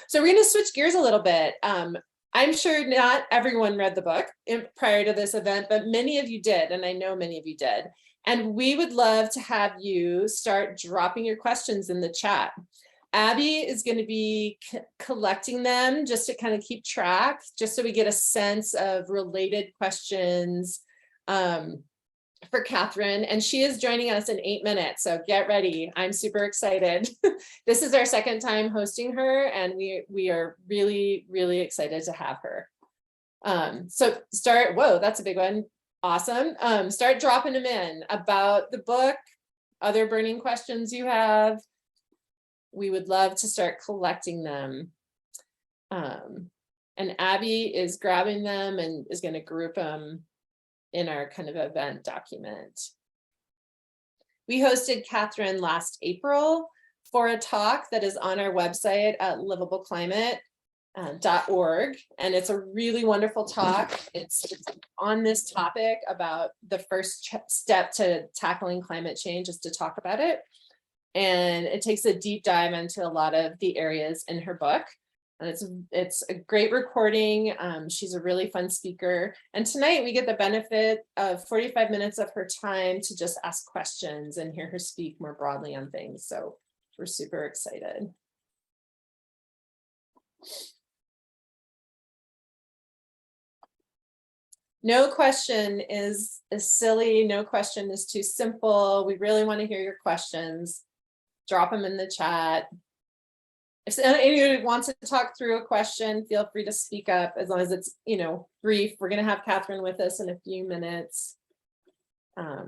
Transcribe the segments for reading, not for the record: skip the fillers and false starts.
So we're going to switch gears a little bit. I'm sure not everyone read the book prior to this event, but many of you did, and I know many of you did. And we would love to have you start dropping your questions in the chat. Abby is going to be collecting them just to kind of keep track, just so we get a sense of related questions for Katharine. And she is joining us in 8 minutes, so get ready. I'm super excited. This is our second time hosting her, and we are really, really excited to have her. So start, whoa, that's a big one. Awesome. Start dropping them in about the book, other burning questions you have. We would love to start collecting them. And Abby is grabbing them and is going to group them in our kind of event document. We hosted Katharine last April for a talk that is on our website at livableclimate.org. And it's a really wonderful talk. It's on this topic about the first step to tackling climate change is to talk about it. And it takes a deep dive into a lot of the areas in her book. And it's a great recording. She's a really fun speaker. And tonight we get the benefit of 45 minutes of her time to just ask questions and hear her speak more broadly on things. So we're super excited. No question is silly. No question is too simple. We really want to hear your questions. Drop them in the chat. If anyone wants to talk through a question, feel free to speak up, as long as it's, you know, brief. We're going to have Katharine with us in a few minutes. Got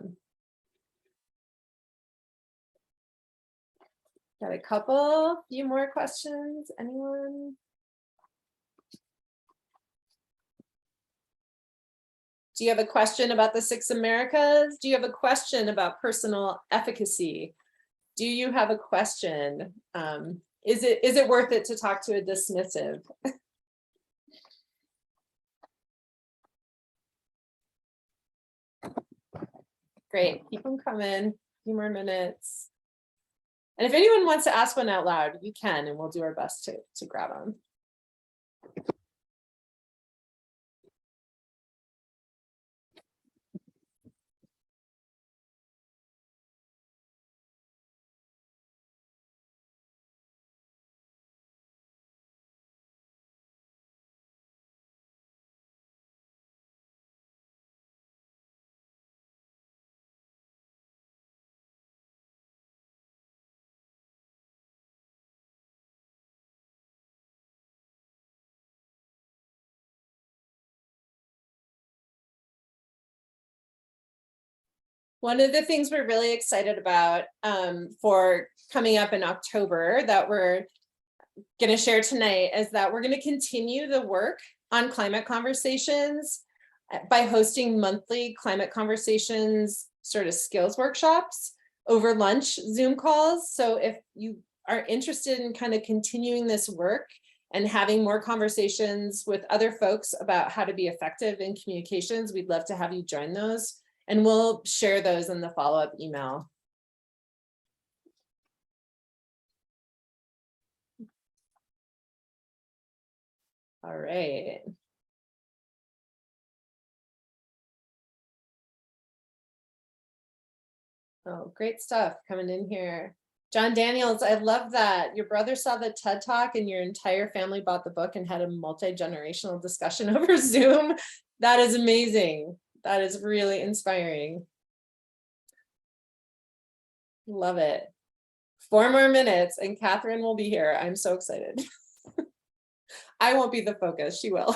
a few more questions. Anyone? Do you have a question about the 6 Americas? Do you have a question about personal efficacy? Do you have a question? Is it worth it to talk to a dismissive? Great, keep them coming. A few more minutes. And if anyone wants to ask one out loud, you can, and we'll do our best to grab them. One of the things we're really excited about for coming up in October that we're going to share tonight is that we're going to continue the work on climate conversations by hosting monthly climate conversations sort of skills workshops over lunch Zoom calls. So if you are interested in kind of continuing this work and having more conversations with other folks about how to be effective in communications, we'd love to have you join those. And we'll share those in the follow-up email. All right. Oh, great stuff coming in here. John Daniels, I love that. Your brother saw the TED Talk and your entire family bought the book and had a multi-generational discussion over Zoom. That is amazing. That is really inspiring. Love it. 4 more minutes and Katharine will be here. I'm so excited. I won't be the focus, she will.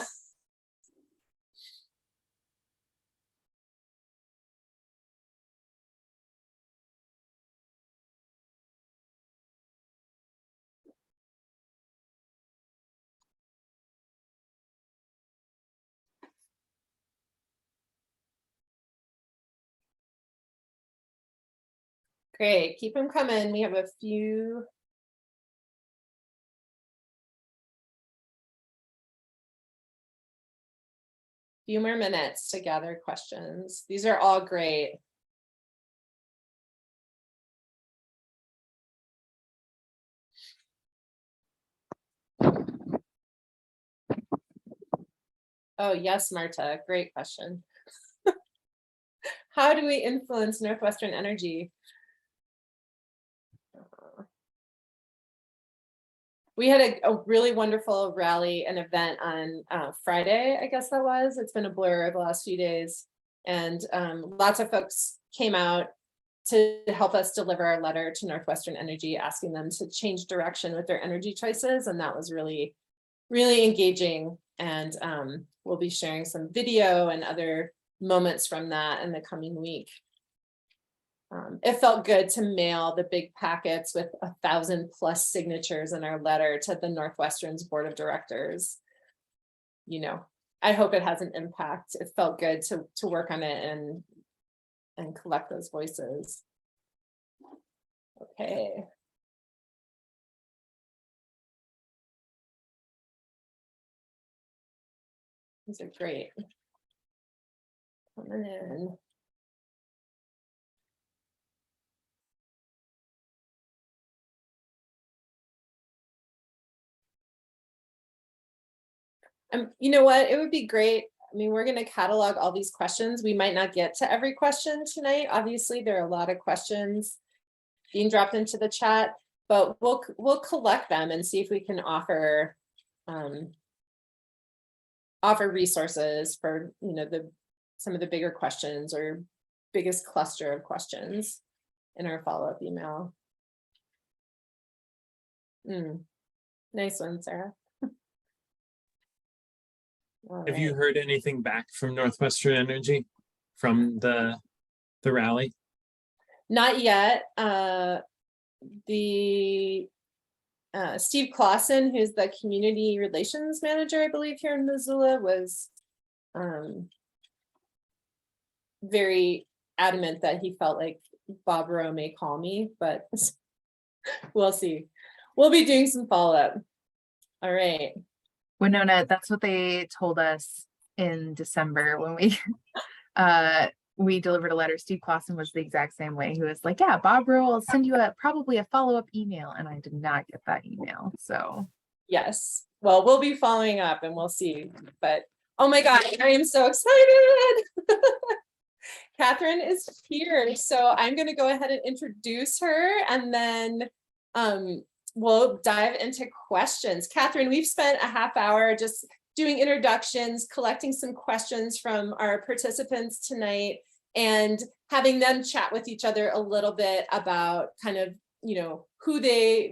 Great, keep them coming. We have a few more minutes to gather questions. These are all great. Oh, yes, Marta, great question. How do we influence Northwestern energy? We had a really wonderful rally and event on Friday, I guess that was. It's been a blur the last few days. And lots of folks came out to help us deliver our letter to Northwestern Energy, asking them to change direction with their energy choices. And that was really, really engaging. And we'll be sharing some video and other moments from that in the coming week. It felt good to mail the big packets with 1,000+ signatures in our letter to the Northwestern's board of directors. You know, I hope it has an impact. It felt good to work on it and collect those voices. Okay. These are great. Coming in. You know what? It would be great. I mean, we're going to catalog all these questions. We might not get to every question tonight. Obviously, there are a lot of questions being dropped into the chat, but we'll collect them and see if we can offer resources for, you know, some of the bigger questions or biggest cluster of questions in our follow-up email. Nice one, Sarah. Have you heard anything back from Northwestern Energy from the rally? Not yet. Steve Clausen, who's the community relations manager, I believe, here in Missoula, was very adamant that he felt like Bob Rowe may call me, but we'll see. We'll be doing some follow-up. All right. Winona, that's what they told us in December when we delivered a letter. Steve Clausen was the exact same way. He was like, yeah, Bob Rowe will send you probably a follow-up email. And I did not get that email. So yes, well, we'll be following up and we'll see. But oh my God, I am so excited. Katharine is here. So I'm going to go ahead and introduce her, and then we'll dive into questions. Katharine, we've spent a half hour just doing introductions, collecting some questions from our participants tonight, and having them chat with each other a little bit about kind of, you know,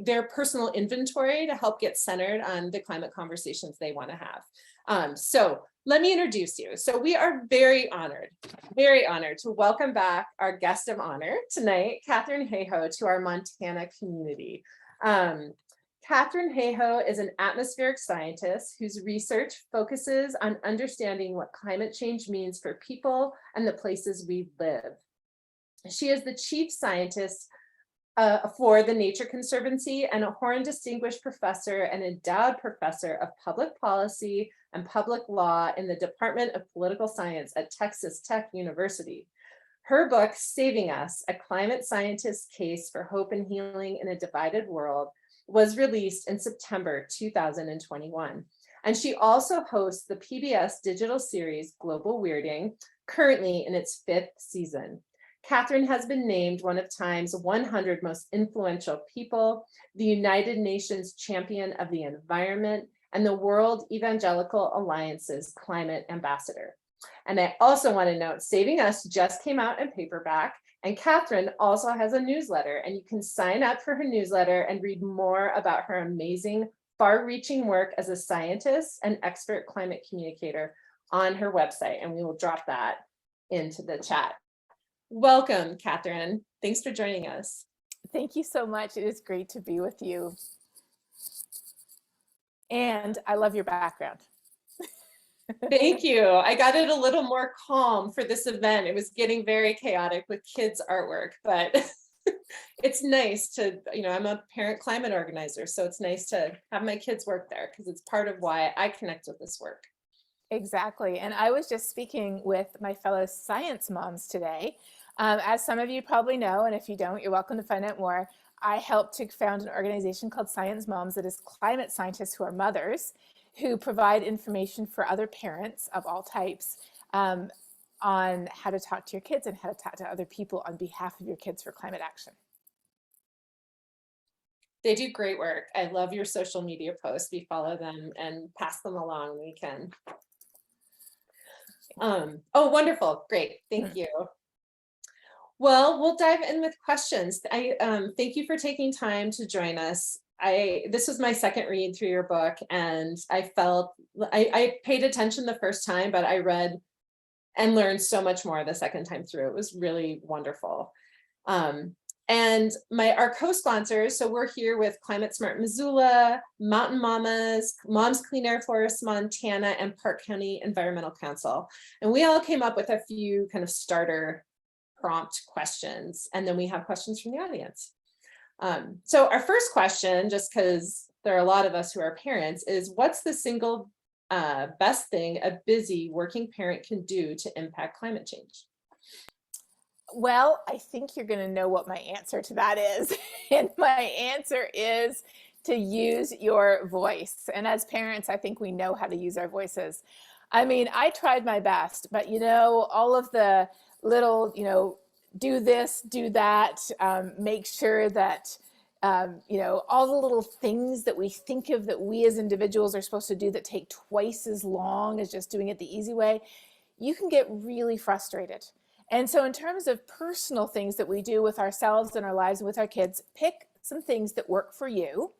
their personal inventory to help get centered on the climate conversations they want to have. So let me introduce you. So we are very honored to welcome back our guest of honor tonight, Katharine Hayhoe, to our Montana community. Katharine Hayhoe is an atmospheric scientist whose research focuses on understanding what climate change means for people and the places we live. She is the chief scientist for the Nature Conservancy and a Horn Distinguished Professor and Endowed Professor of Public Policy and Public Law in the Department of Political Science at Texas Tech University. Her book, Saving Us, A Climate Scientist's Case for Hope and Healing in a Divided World, was released in September 2021. And she also hosts the PBS digital series Global Weirding, currently in its 5th season. Katharine has been named one of Time's 100 most influential people, the United Nations Champion of the Environment, and the World Evangelical Alliance's Climate Ambassador. And I also want to note, Saving Us just came out in paperback, and Katharine also has a newsletter, and you can sign up for her newsletter and read more about her amazing, far-reaching work as a scientist and expert climate communicator on her website, and we will drop that into the chat. Welcome, Katharine. Thanks for joining us. Thank you so much. It is great to be with you. And I love your background. Thank you. I got it a little more calm for this event. It was getting very chaotic with kids' artwork, but it's nice to, you know, I'm a parent climate organizer, so it's nice to have my kids work there because it's part of why I connect with this work. Exactly. And I was just speaking with my fellow science moms today. As some of you probably know, and if you don't, you're welcome to find out more. I helped to found an organization called Science Moms that is climate scientists who are mothers. who provide information for other parents of all types on how to talk to your kids and how to talk to other people on behalf of your kids for climate action. They do great work. I love your social media posts. We follow them and pass them along when we can. Oh, wonderful. Great. Thank you. Well, we'll dive in with questions. I thank you for taking time to join us. This was my second read through your book, and I felt I paid attention the first time, but I read and learned so much more the second time through. It was really wonderful. And our co-sponsors, so we're here with Climate Smart Missoula, Mountain Mamas, Moms Clean Air Forest Montana, and Park County Environmental Council. And we all came up with a few kind of starter prompt questions, and then we have questions from the audience. So our first question, just because there are a lot of us who are parents, is what's the single best thing a busy working parent can do to impact climate change? Well, I think you're going to know what my answer to that is. And my answer is to use your voice. And as parents, I think we know how to use our voices. I mean, I tried my best, but all of the little, do this, do that, make sure that, all the little things that we think of that we as individuals are supposed to do that take twice as long as just doing it the easy way, you can get really frustrated. And so in terms of personal things that we do with ourselves and our lives and with our kids, pick some things that work for you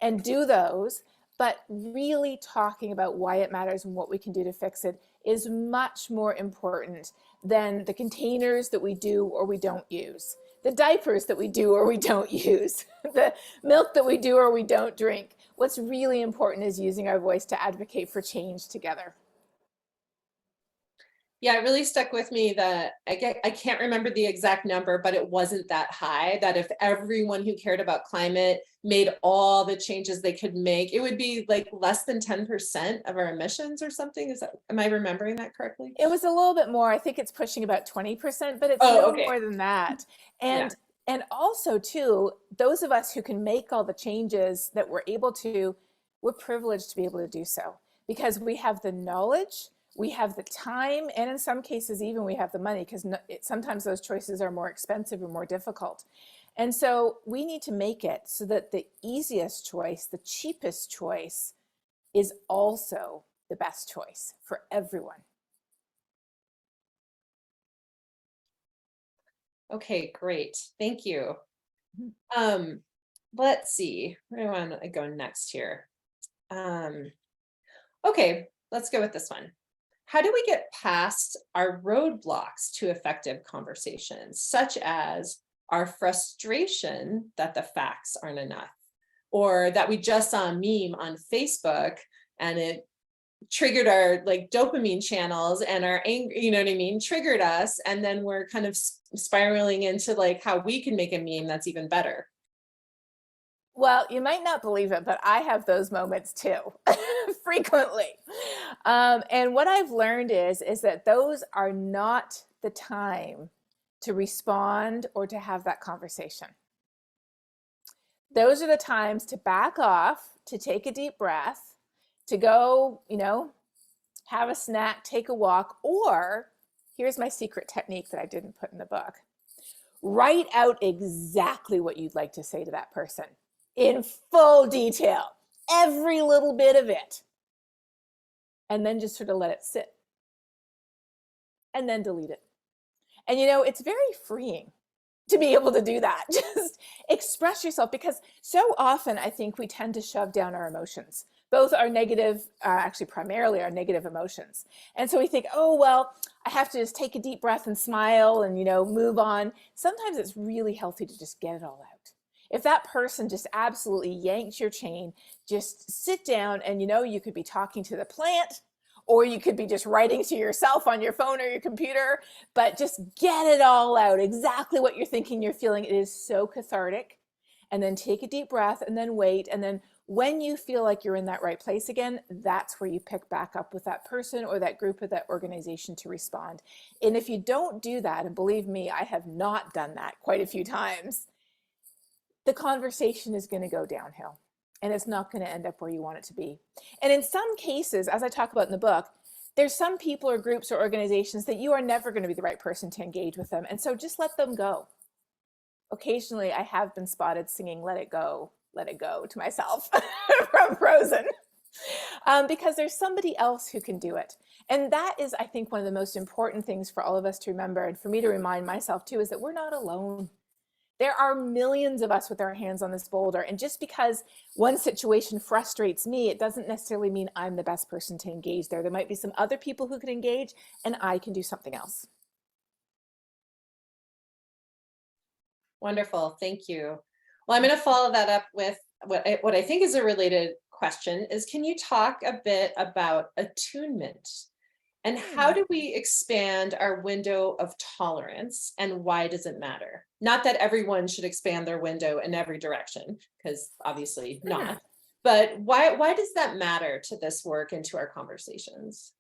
and do those, but really talking about why it matters and what we can do to fix it is much more important than the containers that we do or we don't use, the diapers that we do or we don't use, the milk that we do or we don't drink. What's really important is using our voice to advocate for change together. Yeah, it really stuck with me that I can't remember the exact number, but it wasn't that high, that if everyone who cared about climate made all the changes they could make, it would be like less than 10% of our emissions or something. Am I remembering that correctly? It was a little bit more. I think it's pushing about 20%, but it's no more than that. And also too, those of us who can make all the changes that we're able to, we're privileged to be able to do so because we have the knowledge, we have the time, and in some cases even we have the money, because sometimes those choices are more expensive or more difficult. And so we need to make it so that the easiest choice, the cheapest choice, is also the best choice for everyone. Okay, great. Thank you. Let's see, where do I want to go next here? Okay, let's go with this one. How do we get past our roadblocks to effective conversations, such as our frustration that the facts aren't enough, or that we just saw a meme on Facebook and it triggered our dopamine channels and our anger, triggered us, and then we're kind of spiraling into how we can make a meme that's even better? Well, you might not believe it, but I have those moments too, frequently. And what I've learned is that those are not the time to respond or to have that conversation. Those are the times to back off, to take a deep breath, to go, have a snack, take a walk, or here's my secret technique that I didn't put in the book. Write out exactly what you'd like to say to that person in full detail, every little bit of it, and then just sort of let it sit and then delete it. And it's very freeing to be able to do that. Just express yourself, because so often I think we tend to shove down our emotions, both our negative, actually primarily our negative emotions. And so we think, oh, well, I have to just take a deep breath and smile and, move on. Sometimes it's really healthy to just get it all out. If that person just absolutely yanks your chain, just sit down and, you could be talking to the plant, or you could be just writing to yourself on your phone or your computer, but just get it all out, exactly what you're thinking, you're feeling. It is so cathartic. And then take a deep breath and then wait. And then when you feel like you're in that right place again, that's where you pick back up with that person or that group or that organization to respond. And if you don't do that, and believe me, I have not done that quite a few times, the conversation is going to go downhill. and it's not going to end up where you want it to be. And in some cases, as I talk about in the book, there's some people or groups or organizations that you are never going to be the right person to engage with them. And so just let them go. Occasionally, I have been spotted singing let it go to myself from Frozen. Because there's somebody else who can do it. And that is, I think, one of the most important things for all of us to remember, and for me to remind myself too, is that we're not alone. There are millions of us with our hands on this boulder. And just because one situation frustrates me, it doesn't necessarily mean I'm the best person to engage there. There might be some other people who can engage, and I can do something else. Wonderful, thank you. Well, I'm going to follow that up with what I think is a related question is, can you talk a bit about attunement and how do we expand our window of tolerance and why does it matter? Not that everyone should expand their window in every direction, because obviously not, but why does that matter to this work and to our conversations?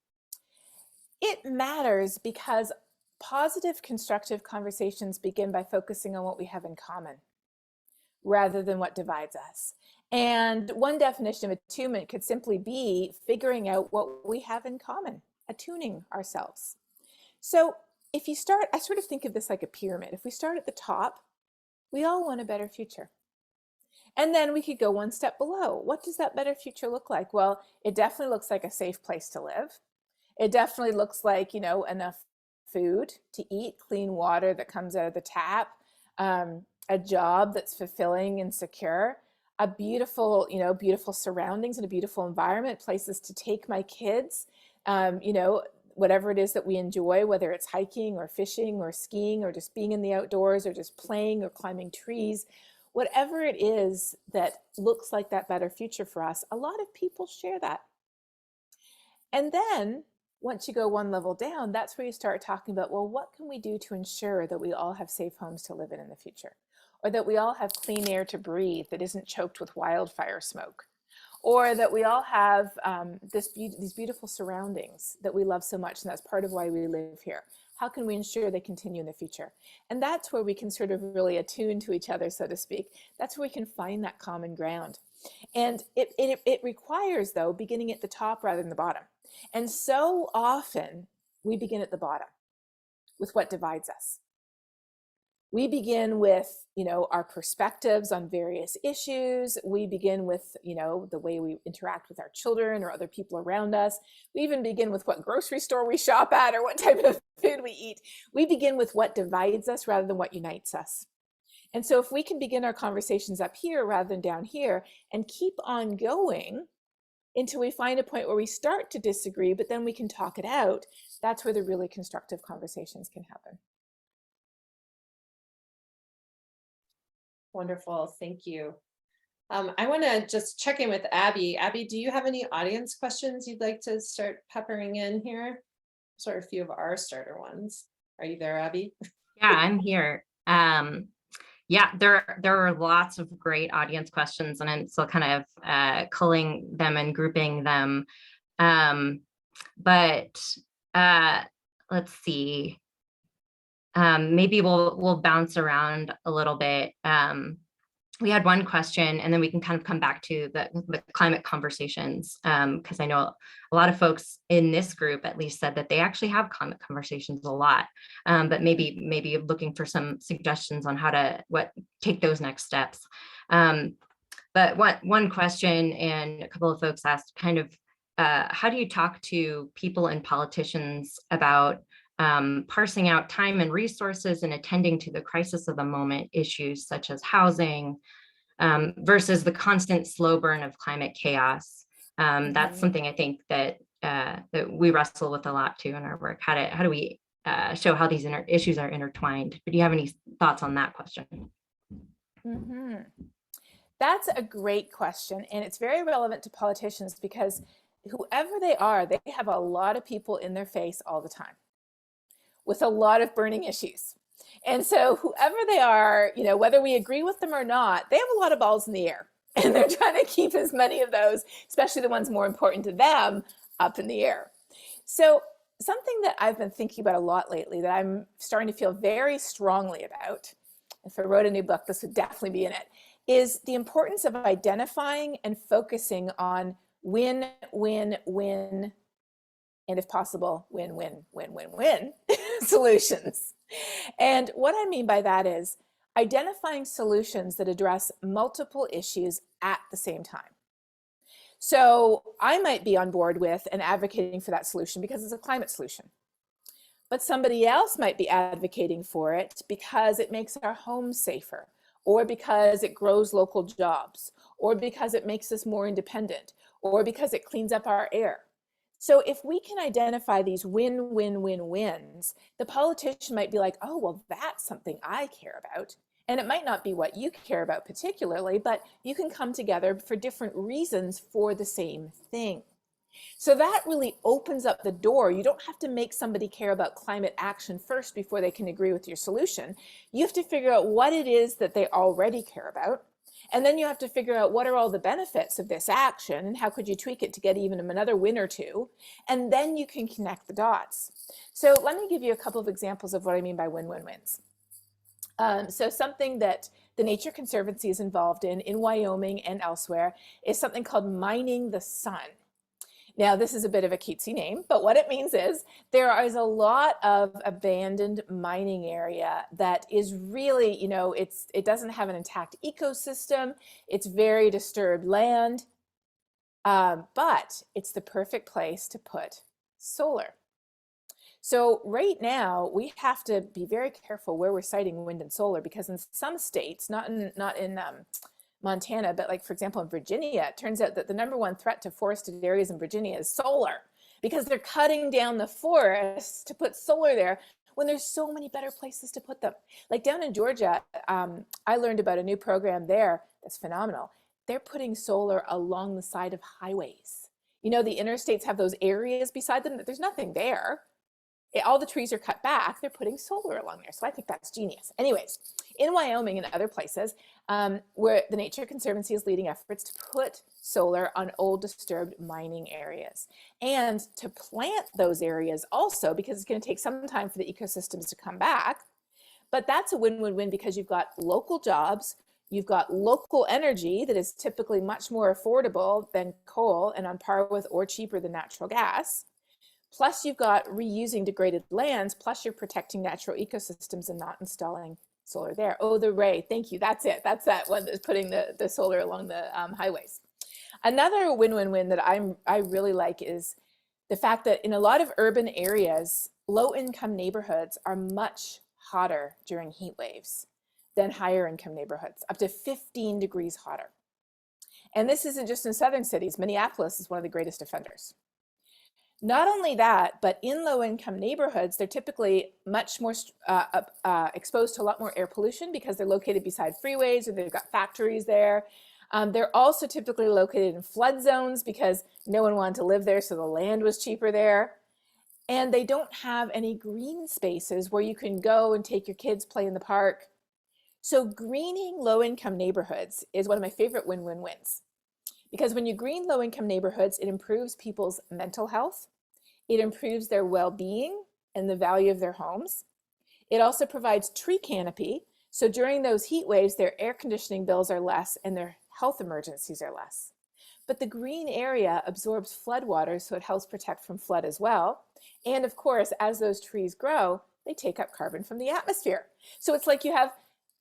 It matters because positive, constructive conversations begin by focusing on what we have in common rather than what divides us. And one definition of attunement could simply be figuring out what we have in common, attuning ourselves. So if you start, I sort of think of this like a pyramid. If we start at the top, we all want a better future. And then we could go one step below. What does that better future look like? Well, it definitely looks like a safe place to live. It definitely looks like, you know, enough food to eat, clean water that comes out of the tap, a job that's fulfilling and secure, a beautiful, you know, beautiful surroundings and a beautiful environment, places to take my kids, you know, whatever it is that we enjoy, whether it's hiking or fishing or skiing or just being in the outdoors or just playing or climbing trees, whatever it is that looks like that better future for us, a lot of people share that. And then once you go one level down, that's where you start talking about, well, what can we do to ensure that we all have safe homes to live in the future? Or that we all have clean air to breathe that isn't choked with wildfire smoke? Or that we all have these beautiful surroundings that we love so much, and that's part of why we live here. How can we ensure they continue in the future? And that's where we can sort of really attune to each other, so to speak. That's where we can find that common ground. And it requires, though, beginning at the top rather than the bottom. And so often we begin at the bottom with what divides us. We begin with, you know, our perspectives on various issues. We begin with, you know, the way we interact with our children or other people around us. We even begin with what grocery store we shop at or what type of food we eat. We begin with what divides us rather than what unites us. And so if we can begin our conversations up here rather than down here and keep on going until we find a point where we start to disagree, but then we can talk it out, that's where the really constructive conversations can happen. Wonderful, thank you. I want to just check in with Abby. Abby, do you have any audience questions you'd like to start peppering in here? Sort of a few of our starter ones. Are you there, Abby? Yeah, I'm here. Yeah, there are lots of great audience questions, and I'm still kind of culling them and grouping them. But let's see. Maybe we'll bounce around a little bit. We had one question, and then we can kind of come back to the climate conversations, because I know a lot of folks in this group at least said that they actually have climate conversations a lot, but maybe looking for some suggestions on how to take those next steps. But one question, and a couple of folks asked kind of, how do you talk to people and politicians about parsing out time and resources and attending to the crisis of the moment issues such as housing versus the constant slow burn of climate chaos? That's something I think that we wrestle with a lot too in our work. How do we show how these issues are intertwined? But do you have any thoughts on that question? That's a great question, and it's very relevant to politicians because whoever they are, they have a lot of people in their face all the time with a lot of burning issues. And so whoever they are, you know, whether we agree with them or not, they have a lot of balls in the air, and they're trying to keep as many of those, especially the ones more important to them, up in the air. So something that I've been thinking about a lot lately that I'm starting to feel very strongly about, if I wrote a new book, this would definitely be in it, is the importance of identifying and focusing on win, win, win, and if possible, win, win, win, win, win solutions. And what I mean by that is identifying solutions that address multiple issues at the same time. So I might be on board with and advocating for that solution because it's a climate solution. But somebody else might be advocating for it because it makes our homes safer, or because it grows local jobs, or because it makes us more independent, or because it cleans up our air. So if we can identify these win, win, win, wins, the politician might be like, oh, well, that's something I care about. And it might not be what you care about particularly, but you can come together for different reasons for the same thing. So that really opens up the door. You don't have to make somebody care about climate action first before they can agree with your solution. You have to figure out what it is that they already care about. And then you have to figure out what are all the benefits of this action and how could you tweak it to get even another win or two. And then you can connect the dots. So let me give you a couple of examples of what I mean by win-win-wins. So something that the Nature Conservancy is involved in Wyoming and elsewhere is something called mining the sun. Now, this is a bit of a cutesy name, but what it means is there is a lot of abandoned mining area that is really, you know, it doesn't have an intact ecosystem. It's very disturbed land, but it's the perfect place to put solar. So right now, we have to be very careful where we're siting wind and solar, because in some states, not in Montana, but like, for example, in Virginia, it turns out that the #1 threat to forested areas in Virginia is solar, because they're cutting down the forests to put solar there when there's so many better places to put them. Like down in Georgia, I learned about a new program there that's phenomenal. They're putting solar along the side of highways. You know, the interstates have those areas beside them that there's nothing there. All the trees are cut back, they're putting solar along there. So I think that's genius. Anyways, in Wyoming and other places where the Nature Conservancy is leading efforts to put solar on old disturbed mining areas, and to plant those areas also, because it's going to take some time for the ecosystems to come back. But that's a win-win-win, because you've got local jobs, you've got local energy that is typically much more affordable than coal and on par with or cheaper than natural gas. Plus you've got reusing degraded lands, plus you're protecting natural ecosystems and not installing solar there. Oh, the ray, thank you, that's it. That's that one that's putting the solar along the highways. Another win-win-win that I really like is the fact that in a lot of urban areas, low-income neighborhoods are much hotter during heat waves than higher income neighborhoods, up to 15 degrees hotter. And this isn't just in southern cities. Minneapolis is one of the greatest offenders. Not only that, but in low-income neighborhoods, they're typically much more exposed to a lot more air pollution because they're located beside freeways or they've got factories there. They're also typically located in flood zones because no one wanted to live there, so the land was cheaper there. And they don't have any green spaces where you can go and take your kids play in the park. So greening low-income neighborhoods is one of my favorite win-win-wins. Because when you green low-income neighborhoods, it improves people's mental health, it improves their well-being and the value of their homes. It also provides tree canopy, so during those heat waves, their air conditioning bills are less and their health emergencies are less. But the green area absorbs floodwater, so it helps protect from flood as well. And of course, as those trees grow, they take up carbon from the atmosphere. So it's like you have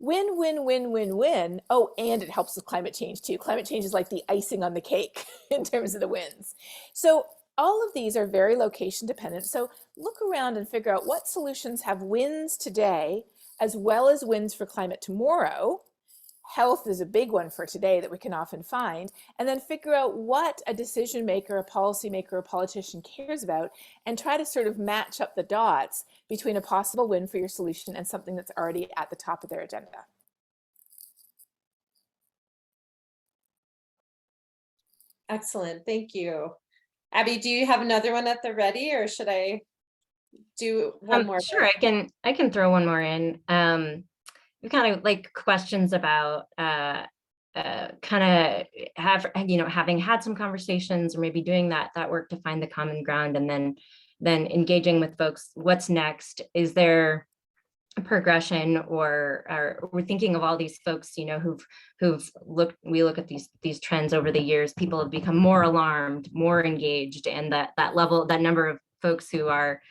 win, win, win, win, win. Oh, and it helps with climate change too. Climate change is like the icing on the cake in terms of the wins. So all of these are very location dependent. So look around and figure out what solutions have wins today, as well as wins for climate tomorrow. Health is a big one for today that we can often find, and then figure out what a decision maker, a policy maker, a politician cares about, and try to sort of match up the dots between a possible win for your solution and something that's already at the top of their agenda. Excellent, thank you. Abby, do you have another one at the ready, or should I do one more? Sure, I can throw one more in. We kind of like questions about kind of having had some conversations or maybe doing that work to find the common ground, and then engaging with folks. What's next? Is there progression, or we're thinking of all these folks, you know, we look at these trends over the years. People have become more alarmed, more engaged, and that number of folks who are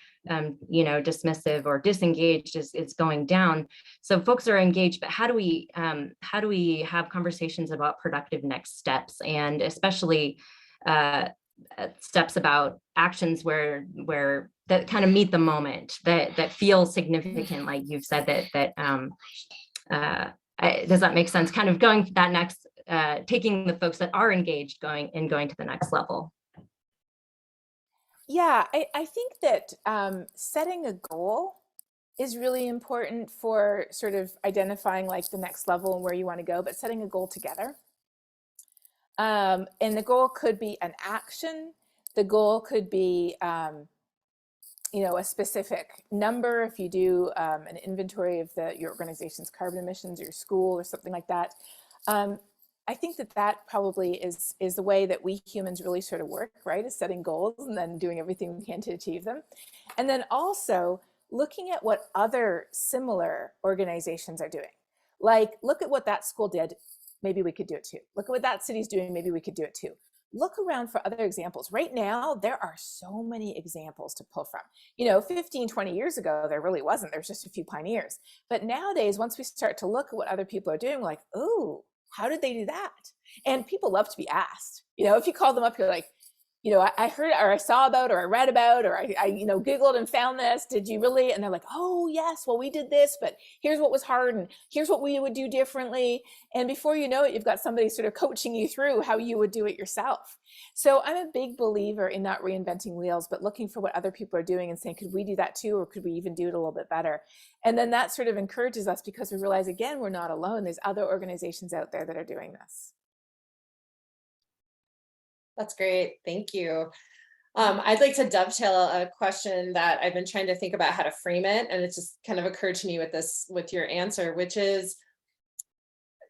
you know, dismissive or disengaged is going down. So folks are engaged, but how do we have conversations about productive next steps, and especially steps about actions where that kind of meet the moment, that feel significant, like you've said, does that make sense? Kind of going to that next, taking the folks that are engaged going to the next level. Yeah, I think that setting a goal is really important for sort of identifying like the next level and where you want to go, but setting a goal together. And the goal could be an action. The goal could be, you know, a specific number. If you do an inventory of your organization's carbon emissions, or your school, or something like that. I think that probably is the way that we humans really sort of work, right? Is setting goals and then doing everything we can to achieve them. And then also looking at what other similar organizations are doing. Like, look at what that school did. Maybe we could do it too. Look at what that city's doing. Maybe we could do it too. Look around for other examples. Right now, there are so many examples to pull from. You know, 15, 20 years ago, there really wasn't. There's just a few pioneers. But nowadays, once we start to look at what other people are doing, we're like, ooh, how did they do that? And people love to be asked. You know, if you call them up, you're like, you know, I heard, or I saw about, or I read about, or I you know, Googled and found this. Did you really? And they're like, oh yes, well, we did this, but here's what was hard, and here's what we would do differently. And before you know it, you've got somebody sort of coaching you through how you would do it yourself. So I'm a big believer in not reinventing wheels, but looking for what other people are doing and saying, could we do that too? Or could we even do it a little bit better? And then that sort of encourages us, because we realize, again, we're not alone. There's other organizations out there that are doing this. That's great. Thank you. I'd like to dovetail a question that I've been trying to think about how to frame it. And it just kind of occurred to me with your answer, which is,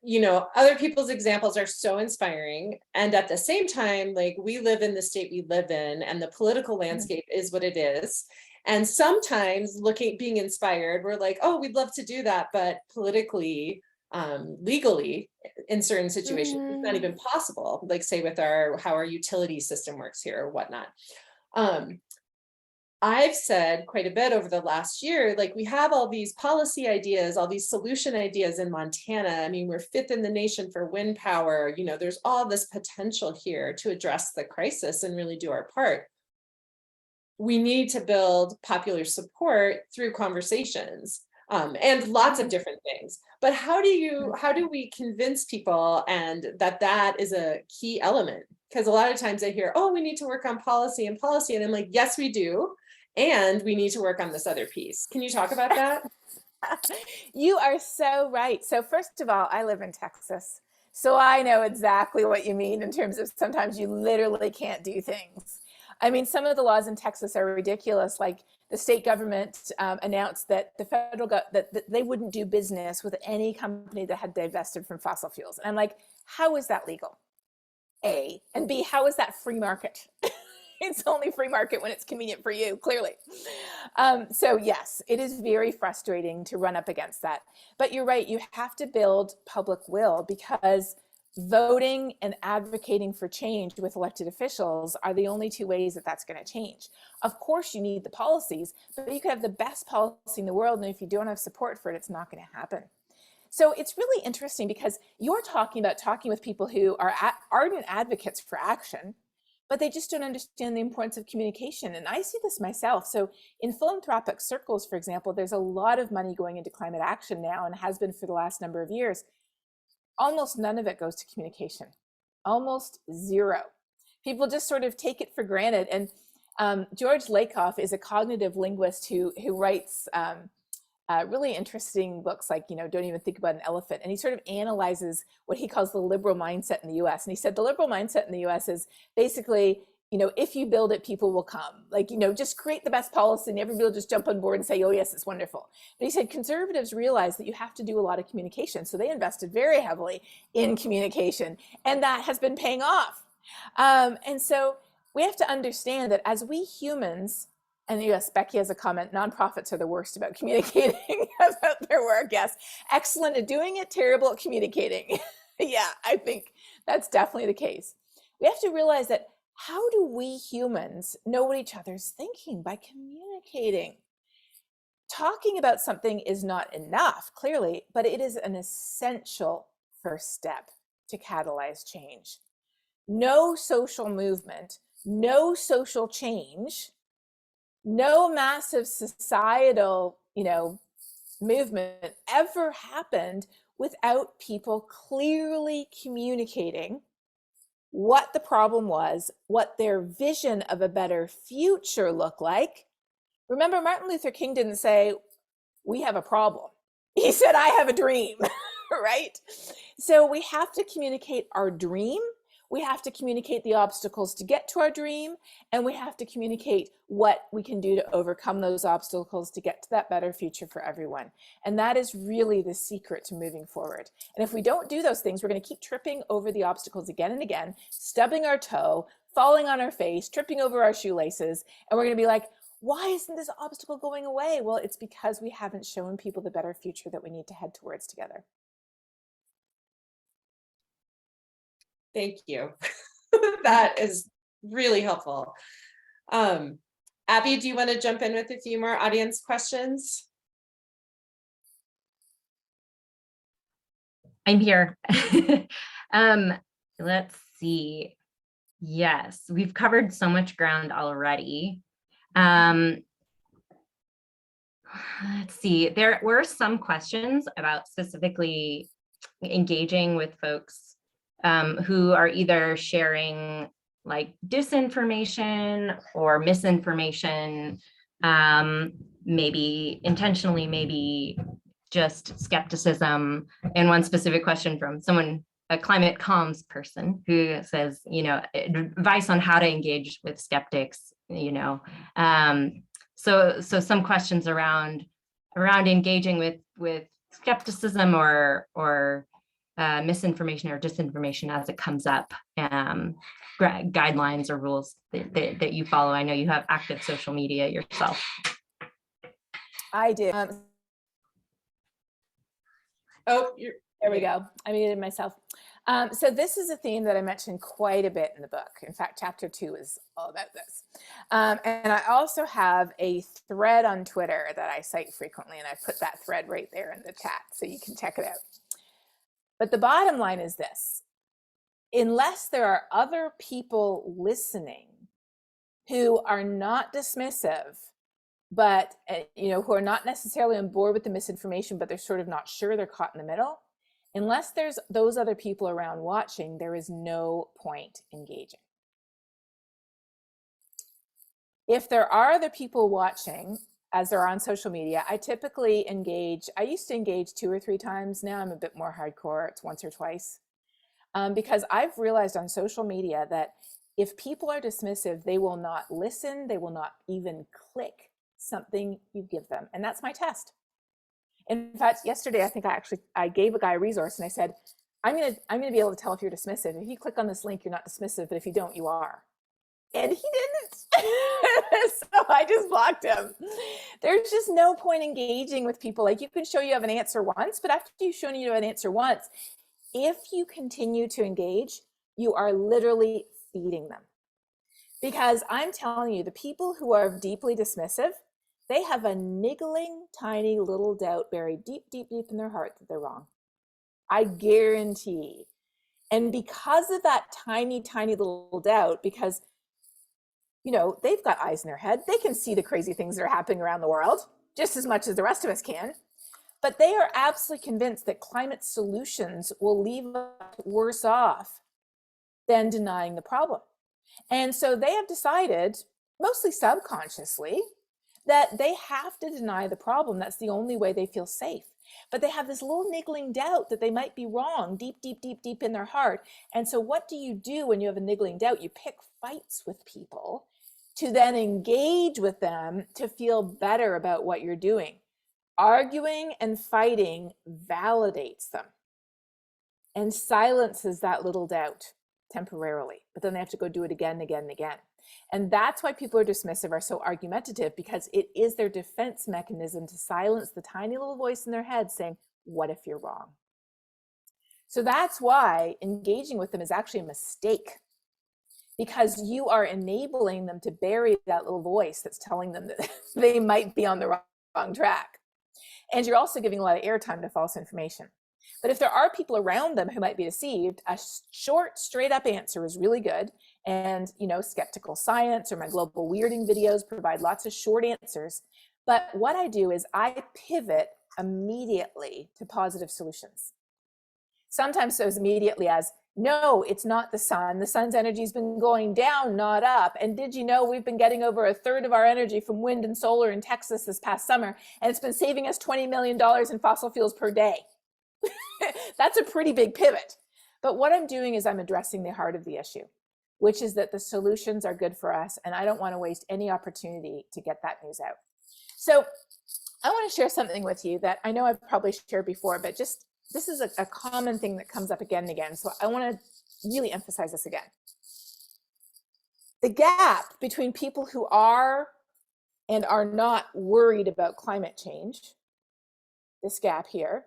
you know, other people's examples are so inspiring. And at the same time, like, we live in the state we live in, and the political landscape is what it is. And sometimes being inspired, we're like, oh, we'd love to do that, but politically, legally, in certain situations, it's not even possible. Like, say with how our utility system works here or whatnot. I've said quite a bit over the last year, like, we have all these policy ideas, all these solution ideas in Montana. I mean, we're 5th in the nation for wind power. You know, there's all this potential here to address the crisis and really do our part. We need to build popular support through conversations. And lots of different things. But how do we convince people and that is a key element? Because a lot of times I hear, oh, we need to work on policy. And I'm like, yes, we do. And we need to work on this other piece. Can you talk about that? You are so right. So first of all, I live in Texas. So I know exactly what you mean in terms of sometimes you literally can't do things. I mean, some of the laws in Texas are ridiculous. Like, the state government announced that the federal that they wouldn't do business with any company that had divested from fossil fuels. And I'm like, how is that legal? A, and B, how is that free market? It's only free market when it's convenient for you, clearly. So yes, it is very frustrating to run up against that. But you're right, you have to build public will, because voting and advocating for change with elected officials are the only two ways that that's going to change. Of course, you need the policies, but you could have the best policy in the world, and if you don't have support for it, it's not going to happen. So it's really interesting, because you're talking with people who are ardent advocates for action, but they just don't understand the importance of communication. And I see this myself. So in philanthropic circles, for example, there's a lot of money going into climate action now, and has been for the last number of years. Almost none of it goes to communication, almost zero. People just sort of take it for granted. And George Lakoff is a cognitive linguist who writes really interesting books like, you know, Don't Even Think About an Elephant. And he sort of analyzes what he calls the liberal mindset in the US. And he said the liberal mindset in the US is basically, you know, if you build it, people will come. Like, you know, just create the best policy and everybody will just jump on board and say, oh yes, it's wonderful. But he said conservatives realized that you have to do a lot of communication. So they invested very heavily in communication, and that has been paying off. And so we have to understand that as we humans, and yes, Becky has a comment, nonprofits are the worst about communicating. about their work. Yes. Excellent at doing it, terrible at communicating. Yeah, I think that's definitely the case. We have to realize that how do we humans know what each other's thinking? By communicating. Talking about something is not enough, clearly, but it is an essential first step to catalyze change. No social movement, no social change, no massive societal, movement ever happened without people clearly communicating what the problem was, what their vision of a better future looked like. Remember, Martin Luther King didn't say, we have a problem. He said, I have a dream, right? So we have to communicate our dream. We have to communicate the obstacles to get to our dream, and we have to communicate what we can do to overcome those obstacles to get to that better future for everyone. And that is really the secret to moving forward. And if we don't do those things, we're going to keep tripping over the obstacles again and again, stubbing our toe, falling on our face, tripping over our shoelaces, and we're going to be like, why isn't this obstacle going away? Well, it's because we haven't shown people the better future that we need to head towards together. Thank you. That is really helpful. Abby, do you want to jump in with a few more audience questions? I'm here. Let's see. Yes, we've covered so much ground already. Let's see, there were some questions about specifically engaging with folks who are either sharing like disinformation or misinformation, maybe intentionally, maybe just skepticism. And one specific question from someone, a climate comms person, who says, advice on how to engage with skeptics, so some questions around engaging with skepticism or misinformation or disinformation as it comes up, guidelines or rules that you follow. I know you have active social media yourself. I do. There we go. I muted myself. So this is a theme that I mentioned quite a bit in the book. In fact, chapter 2 is all about this. And I also have a thread on Twitter that I cite frequently, and I put that thread right there in the chat so you can check it out. But the bottom line is this: unless there are other people listening who are not dismissive, but who are not necessarily on board with the misinformation, but they're sort of not sure, they're caught in the middle, unless there's those other people around watching, there is no point engaging. If there are other people watching, as they're on social media, I typically engage. I used to engage 2 or 3 times. Now I'm a bit more hardcore. It's once or twice. Because I've realized on social media that if people are dismissive, they will not listen. They will not even click something you give them. And that's my test. In fact, yesterday, I think I gave a guy a resource and I said, I'm gonna be able to tell if you're dismissive. If you click on this link, you're not dismissive, but if you don't, you are. And he didn't. So I just blocked him. There's just no point engaging with people. Like, you can show you have an answer once, but after you've shown you have an answer once, if you continue to engage, you are literally feeding them. Because I'm telling you, the people who are deeply dismissive, they have a niggling, tiny little doubt buried deep, deep, deep in their heart that they're wrong. I guarantee. And because of that tiny, tiny little doubt, because they've got eyes in their head, they can see the crazy things that are happening around the world just as much as the rest of us can. But they are absolutely convinced that climate solutions will leave us worse off than denying the problem. And so they have decided, mostly subconsciously, that they have to deny the problem. That's the only way they feel safe. But they have this little niggling doubt that they might be wrong deep, deep, deep, deep in their heart. And so what do you do when you have a niggling doubt? You pick fights with people to then engage with them to feel better about what you're doing. Arguing and fighting validates them and silences that little doubt temporarily, but then they have to go do it again and again and again. And that's why people are dismissive, are so argumentative, because it is their defense mechanism to silence the tiny little voice in their head saying, what if you're wrong? So that's why engaging with them is actually a mistake, because you are enabling them to bury that little voice that's telling them that they might be on the wrong track. And you're also giving a lot of airtime to false information. But if there are people around them who might be deceived, a short, straight up answer is really good. And, you know, Skeptical Science or my global weirding videos provide lots of short answers. But what I do is I pivot immediately to positive solutions. Sometimes so as immediately as, no, it's not the sun. The sun's energy has been going down, not up. And did you know we've been getting over a third of our energy from wind and solar in Texas this past summer, and it's been saving us $20 million in fossil fuels per day. That's a pretty big pivot. But what I'm doing is I'm addressing the heart of the issue, which is that the solutions are good for us, and I don't want to waste any opportunity to get that news out. So I want to share something with you that I know I've probably shared before, but just this is a common thing that comes up again and again. So I want to really emphasize this again. The gap between people who are and are not worried about climate change, this gap here,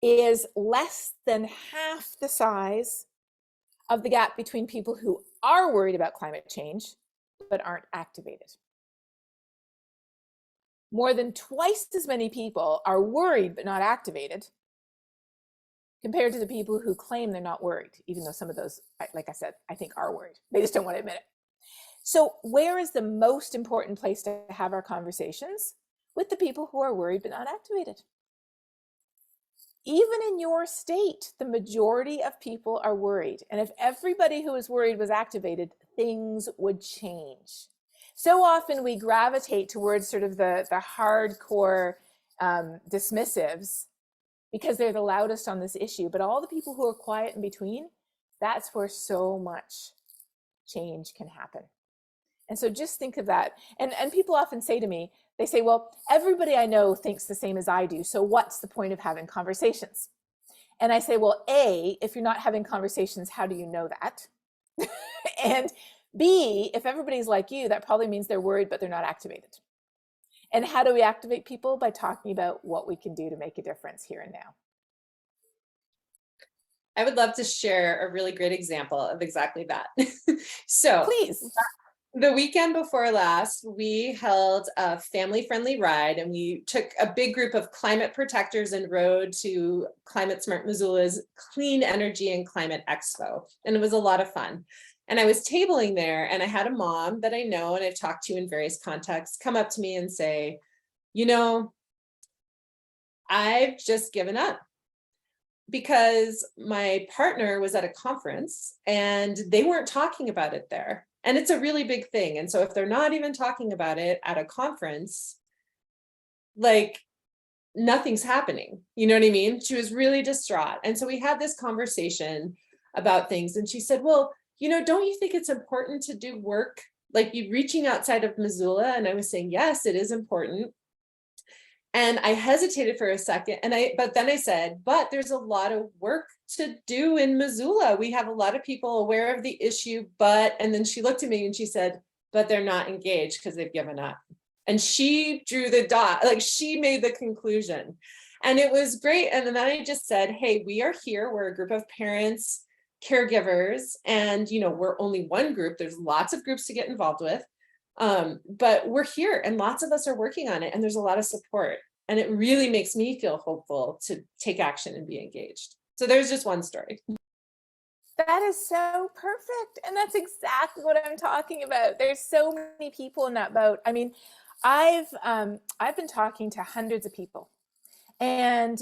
is less than half the size of the gap between people who are worried about climate change but aren't activated. More than twice as many people are worried but not activated compared to the people who claim they're not worried, even though some of those, like I said, I think are worried. They just don't want to admit it. So where is the most important place to have our conversations? With the people who are worried but not activated. Even in your state, the majority of people are worried. And if everybody who is worried was activated, things would change. So often we gravitate towards sort of the hardcore dismissives because they're the loudest on this issue. But all the people who are quiet in between, that's where so much change can happen. And so just think of that. And people often say to me, they say, well, everybody I know thinks the same as I do. So what's the point of having conversations? And I say, well, A, if you're not having conversations, how do you know that? And B, if everybody's like you, that probably means they're worried, but they're not activated. And how do we activate people? By talking about what we can do to make a difference here and now. I would love to share a really great example of exactly that. So please. The weekend before last, we held a family-friendly ride, and we took a big group of climate protectors and rode to Climate Smart Missoula's Clean Energy and Climate Expo. And it was a lot of fun. And I was tabling there, and I had a mom that I know and I've talked to in various contexts come up to me and say, you know, I've just given up because my partner was at a conference and they weren't talking about it there. And it's a really big thing. And so if they're not even talking about it at a conference, like nothing's happening. You know what I mean? She was really distraught. And so we had this conversation about things. And she said, well, you know, don't you think it's important to do work like you reaching outside of Missoula? And I was saying, yes, it is important. And I hesitated for a second, but then I said, but there's a lot of work to do in Missoula. We have a lot of people aware of the issue, and then she looked at me and she said, but they're not engaged because they've given up. And she drew the dot, like she made the conclusion. And it was great. And then I just said, hey, we are here. We're a group of parents, caregivers, and, you know, we're only one group. There's lots of groups to get involved with. But we're here and lots of us are working on it, and there's a lot of support, and it really makes me feel hopeful to take action and be engaged. So there's just one story. That is so perfect. And that's exactly what I'm talking about. There's so many people in that boat. I mean, I've been talking to hundreds of people, and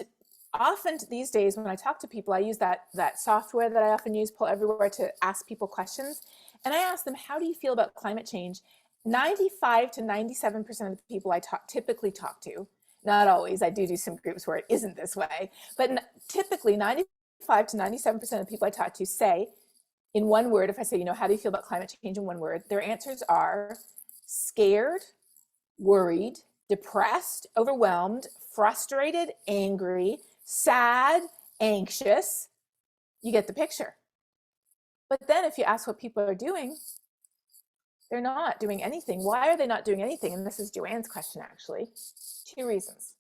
often these days when I talk to people, I use that software that I often use, Pull Everywhere, to ask people questions. And I ask them, how do you feel about climate change? 95 to 97% of the people I typically talk to, not always, I do some groups where it isn't this way, but typically 95 to 97% of the people I talk to say, in one word, if I say, you know, how do you feel about climate change in one word, their answers are scared, worried, depressed, overwhelmed, frustrated, angry, sad, anxious. You get the picture. But then if you ask what people are doing, They're not doing anything. Why are they not doing anything? And this is Joanne's question, actually. 2 reasons.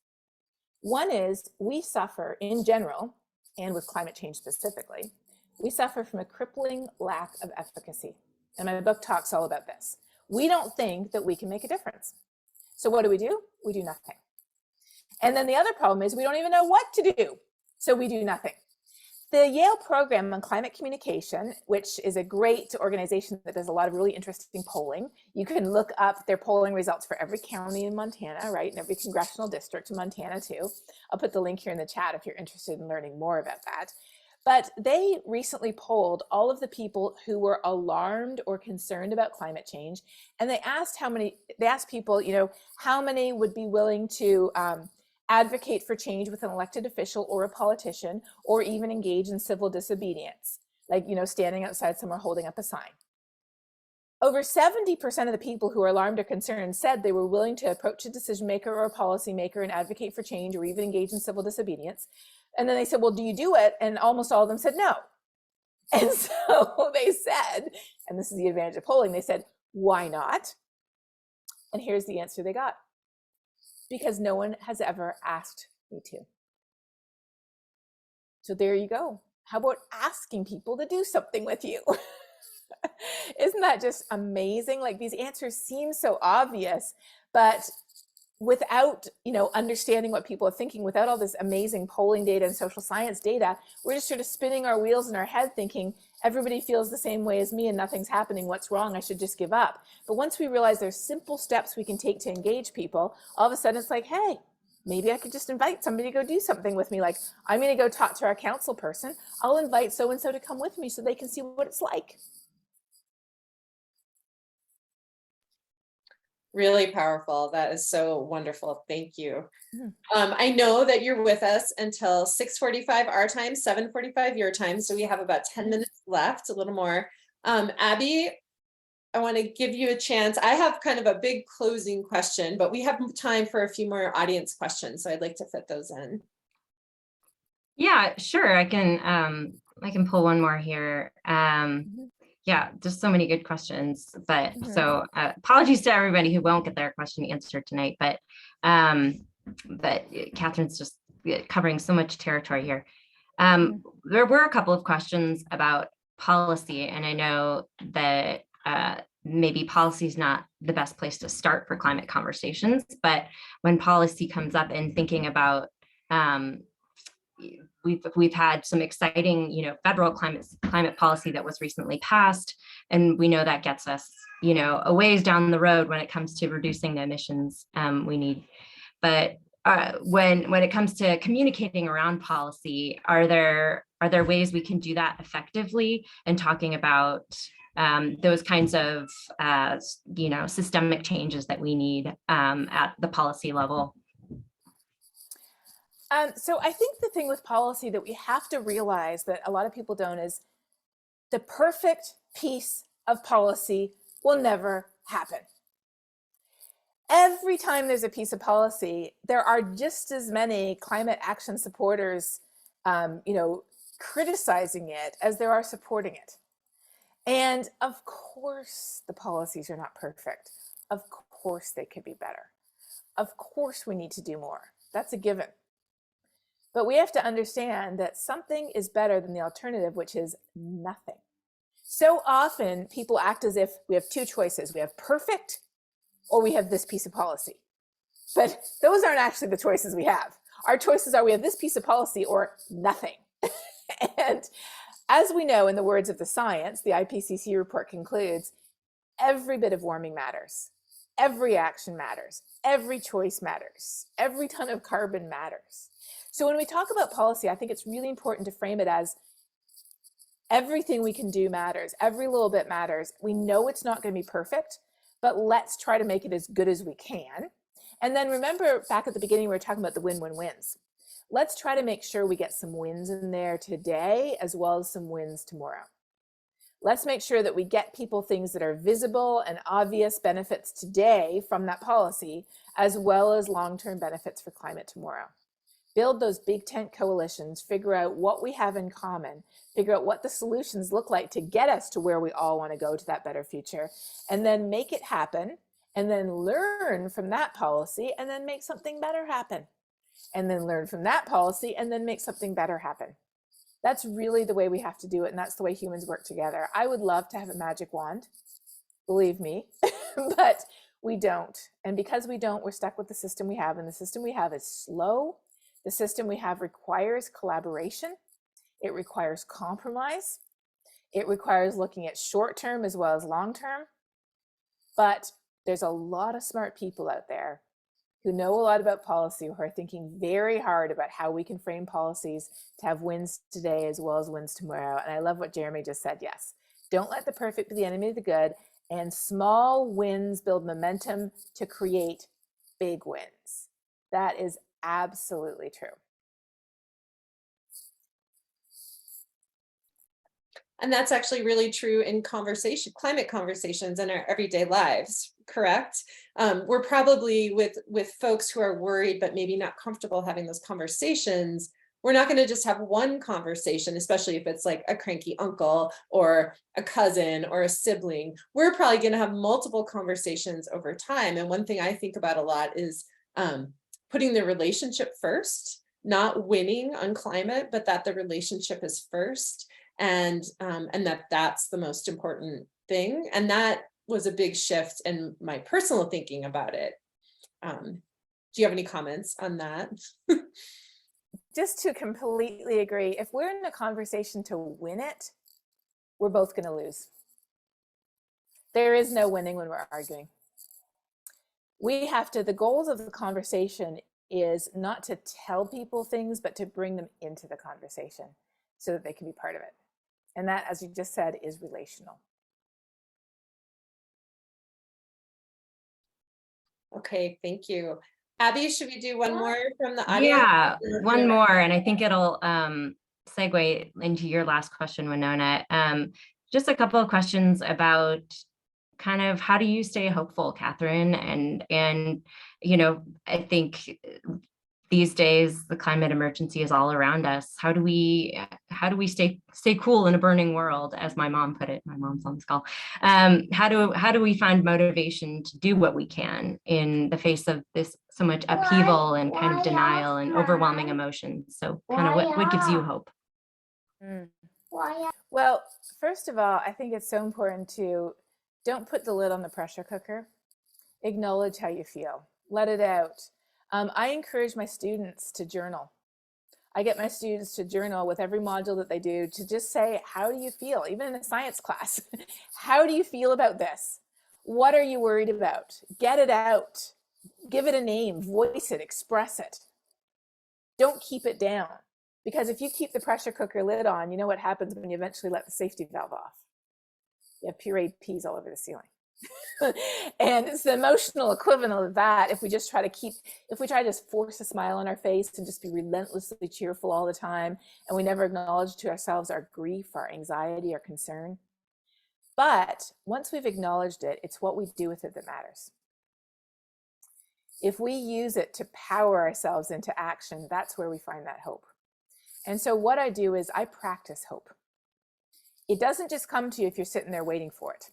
One is we suffer in general, and with climate change specifically, we suffer from a crippling lack of efficacy. And my book talks all about this. We don't think that we can make a difference. So what do? We do nothing. And then the other problem is we don't even know what to do. So we do nothing. The Yale program on climate communication, which is a great organization that does a lot of really interesting polling. You can look up their polling results for every county in Montana, right? And every congressional district in Montana too. I'll put the link here in the chat if you're interested in learning more about that. But they recently polled all of the people who were alarmed or concerned about climate change. And they asked people, how many would be willing to advocate for change with an elected official or a politician, or even engage in civil disobedience, like, standing outside somewhere holding up a sign. Over 70% of the people who are alarmed or concerned said they were willing to approach a decision maker or a policy maker and advocate for change or even engage in civil disobedience. And then they said, well, do you do it? And almost all of them said no. And so they said, and this is the advantage of polling, they said, why not? And here's the answer they got. Because no one has ever asked me to. So there you go. How about asking people to do something with you? Isn't that just amazing? Like, these answers seem so obvious, but without, understanding what people are thinking, without all this amazing polling data and social science data, we're just sort of spinning our wheels in our head thinking, everybody feels the same way as me and nothing's happening. What's wrong? I should just give up. But once we realize there's simple steps we can take to engage people, all of a sudden it's like, hey, maybe I could just invite somebody to go do something with me. Like, I'm going to go talk to our council person. I'll invite so-and-so to come with me so they can see what it's like. Really powerful. That is so wonderful. Thank you. I know that you're with us until 6:45 our time, 7:45 your time. So we have about 10 minutes left, a little more. Abby, I want to give you a chance. I have kind of a big closing question, but we have time for a few more audience questions. So I'd like to fit those in. Yeah, sure. I can pull one more here. Yeah, just so many good questions, but so apologies to everybody who won't get their question answered tonight, but Katharine's just covering so much territory here. There were a couple of questions about policy, and I know that maybe policy is not the best place to start for climate conversations, but when policy comes up and thinking about we've had some exciting, federal climate policy that was recently passed, and we know that gets us, a ways down the road when it comes to reducing the emissions we need. But when it comes to communicating around policy, are there ways we can do that effectively, and talking about those kinds of systemic changes that we need at the policy level? So I think the thing with policy that we have to realize that a lot of people don't is the perfect piece of policy will never happen. Every time there's a piece of policy, there are just as many climate action supporters, criticizing it as there are supporting it. And of course, the policies are not perfect. Of course, they could be better. Of course, we need to do more. That's a given. But we have to understand that something is better than the alternative, which is nothing. So often people act as if we have two choices. We have perfect, or we have this piece of policy. But those aren't actually the choices we have. Our choices are we have this piece of policy or nothing. And as we know, in the words of the science, the IPCC report concludes, every bit of warming matters. Every action matters. Every choice matters. Every ton of carbon matters. So when we talk about policy, I think it's really important to frame it as everything we can do matters. Every little bit matters. We know it's not going to be perfect, but let's try to make it as good as we can. And then remember back at the beginning, we were talking about the win-win-wins. Let's try to make sure we get some wins in there today, as well as some wins tomorrow. Let's make sure that we get people things that are visible and obvious benefits today from that policy, as well as long-term benefits for climate tomorrow. build those big tent coalitions, figure out what we have in common, figure out what the solutions look like to get us to where we all want to go to that better future, and then make it happen, and then learn from that policy, and then make something better happen, and then learn from that policy, and then make something better happen. That's really the way we have to do it, and that's the way humans work together. I would love to have a magic wand, believe me, but we don't. And because we don't, we're stuck with the system we have, and the system we have is slow. The system we have requires collaboration. It requires compromise. It requires looking at short-term as well as long-term. But there's a lot of smart people out there who know a lot about policy, who are thinking very hard about how we can frame policies to have wins today as well as wins tomorrow. And I love what Jeremy just said. Yes, don't let the perfect be the enemy of the good. And small wins build momentum to create big wins. That is absolutely true. And that's actually really true in climate conversations in our everyday lives, correct? We're probably with folks who are worried, but maybe not comfortable having those conversations. We're not going to just have one conversation, especially if it's like a cranky uncle or a cousin or a sibling. We're probably going to have multiple conversations over time. And one thing I think about a lot is putting the relationship first, not winning on climate, but that the relationship is first. And that's the most important thing. And that was a big shift in my personal thinking about it. Do you have any comments on that? Just to completely agree, if we're in a conversation to win it, we're both going to lose. There is no winning when we're arguing. The goals of the conversation is not to tell people things, but to bring them into the conversation so that they can be part of it. And that, as you just said, is relational. Okay, thank you. Abby, should we do one more from the audience? Yeah, one more, and I think it'll segue into your last question, Winona. Just a couple of questions about kind of how do you stay hopeful, Katharine? And you know, I think these days the climate emergency is all around us. How do we stay cool in a burning world, as my mom put it? My mom's on this call. How do we find motivation to do what we can in the face of this so much upheaval and kind of denial and overwhelming emotions? So kind of what gives you hope? Well, first of all, I think it's so important to don't put the lid on the pressure cooker. Acknowledge how you feel. Let it out. I encourage my students to journal. I get my students to journal with every module that they do, to just say, how do you feel? Even in a science class, how do you feel about this? What are you worried about? Get it out. Give it a name, voice it, express it. Don't keep it down. Because if you keep the pressure cooker lid on, you know what happens when you eventually let the safety valve off? You have pureed peas all over the ceiling. And it's the emotional equivalent of that. If we try to just force a smile on our face and just be relentlessly cheerful all the time, and we never acknowledge to ourselves our grief, our anxiety, our concern. But once we've acknowledged it, it's what we do with it that matters. If we use it to power ourselves into action, that's where we find that hope. And so what I do is I practice hope. It doesn't just come to you if you're sitting there waiting for it.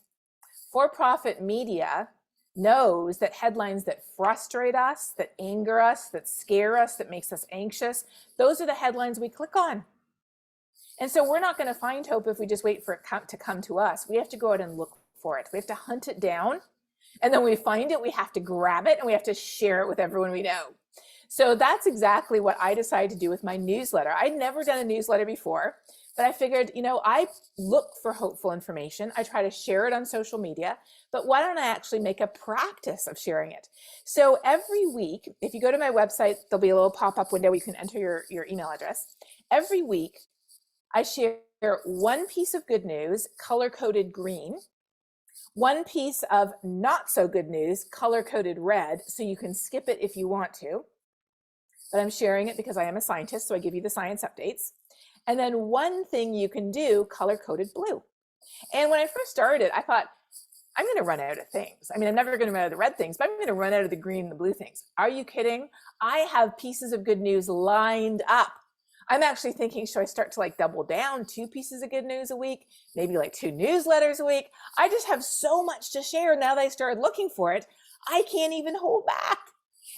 For-profit media knows that headlines that frustrate us, that anger us, that scare us, that makes us anxious, those are the headlines we click on. And so we're not going to find hope if we just wait for it to come to us. We have to go out and look for it. We have to hunt it down. And then when we find it, we have to grab it and we have to share it with everyone we know. So that's exactly what I decided to do with my newsletter. I'd never done a newsletter before. But I figured, I look for hopeful information. I try to share it on social media, but why don't I actually make a practice of sharing it? So every week, if you go to my website, there'll be a little pop-up window where you can enter your email address. Every week, I share one piece of good news, color-coded green, one piece of not so good news, color-coded red, so you can skip it if you want to. But I'm sharing it because I am a scientist, so I give you the science updates. And then one thing you can do, color-coded blue. And when I first started, I thought, I'm going to run out of things. I mean, I'm never going to run out of the red things, but I'm going to run out of the green and the blue things. Are you kidding? I have pieces of good news lined up. I'm actually thinking, should I start to like double down 2 pieces of good news a week, maybe like 2 newsletters a week? I just have so much to share now that I started looking for it. I can't even hold back.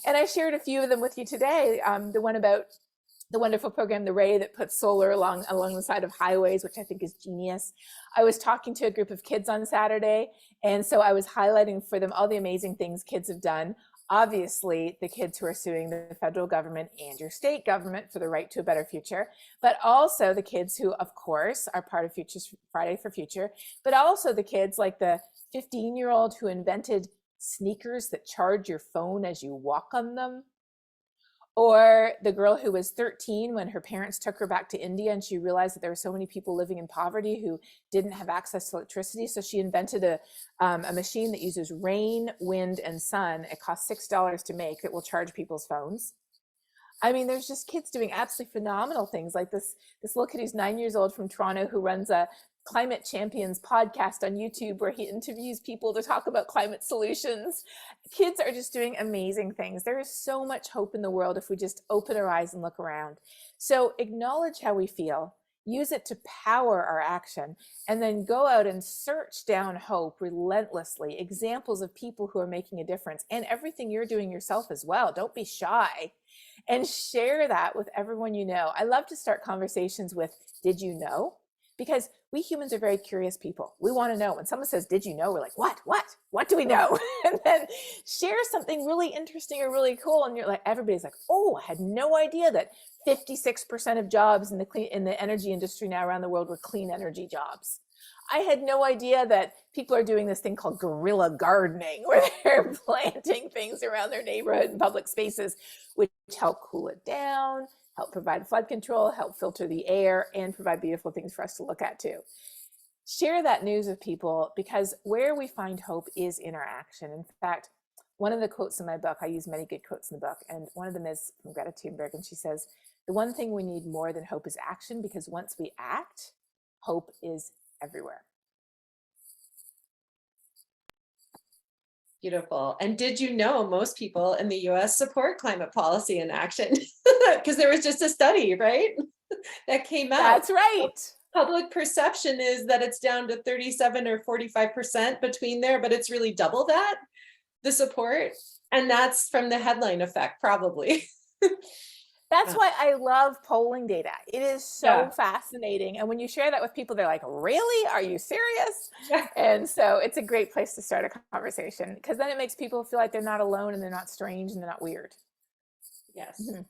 And I shared a few of them with you today. The one about the wonderful program, the Ray, that puts solar along the side of highways, which I think is genius. I was talking to a group of kids on Saturday, and so I was highlighting for them all the amazing things kids have done. Obviously, the kids who are suing the federal government and your state government for the right to a better future, but also the kids who, of course, are part of Futures Friday for Future, but also the kids like the 15-year-old who invented sneakers that charge your phone as you walk on them. Or the girl who was 13 when her parents took her back to India and she realized that there were so many people living in poverty who didn't have access to electricity. So she invented a machine that uses rain, wind, and sun. It costs $6 to make. It will charge people's phones. I mean, there's just kids doing absolutely phenomenal things, like this little kid who's 9 years old from Toronto who runs a Climate Champions podcast on YouTube where he interviews people to talk about climate solutions. Kids are just doing amazing things. There is so much hope in the world if we just open our eyes and look around. So acknowledge how we feel, use it to power our action, and then go out and search down hope relentlessly, examples of people who are making a difference, and everything you're doing yourself as well. Don't be shy, and share that with everyone you know. I love to start conversations with, did you know? Because we humans are very curious people. We want to know. When someone says, did you know? We're like, what do we know? And then share something really interesting or really cool. And you're like, everybody's like, oh, I had no idea that 56% of jobs in the energy industry now around the world were clean energy jobs. I had no idea that people are doing this thing called guerrilla gardening, where they're planting things around their neighborhood and public spaces, which help cool it down, help provide flood control, help filter the air, and provide beautiful things for us to look at too. Share that news with people, because where we find hope is in our action. In fact, one of the quotes in my book, I use many good quotes in the book, and one of them is from Greta Thunberg, and she says, the one thing we need more than hope is action, because once we act, hope is everywhere. Beautiful. And did you know most people in the US support climate policy and action? Because there was just a study, right? That came out. That's right. Public perception is that it's down to 37 or 45% between there, but it's really double that, the support. And that's from the headline effect, probably. That's why I love polling data. It is so fascinating. And when you share that with people, they're like, really? Are you serious? Yeah. And so it's a great place to start a conversation, because then it makes people feel like they're not alone and they're not strange and they're not weird. Yes. Mm-hmm.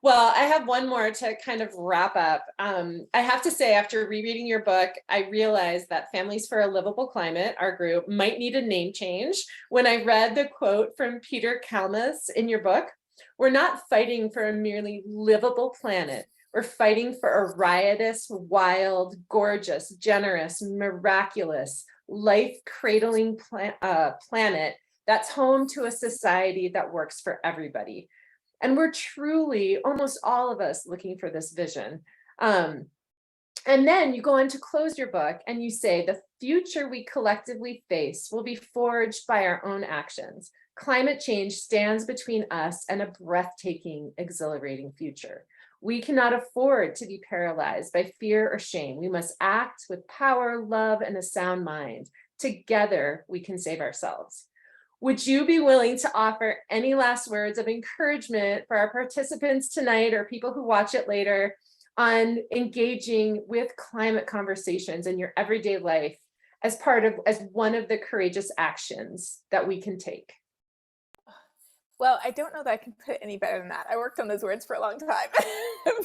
Well, I have one more to kind of wrap up. I have to say, after rereading your book, I realized that Families for a Livable Climate, our group, might need a name change. When I read the quote from Peter Kalmus in your book, we're not fighting for a merely livable planet. We're fighting for a riotous, wild, gorgeous, generous, miraculous, life-cradling planet that's home to a society that works for everybody. And we're truly, almost all of us, looking for this vision. And then you go on to close your book and you say, the future we collectively face will be forged by our own actions. Climate change stands between us and a breathtaking, exhilarating future. We cannot afford to be paralyzed by fear or shame. We must act with power, love, and a sound mind. Together, we can save ourselves. Would you be willing to offer any last words of encouragement for our participants tonight or people who watch it later on engaging with climate conversations in your everyday life as one of the courageous actions that we can take? Well, I don't know that I can put it any better than that. I worked on those words for a long time.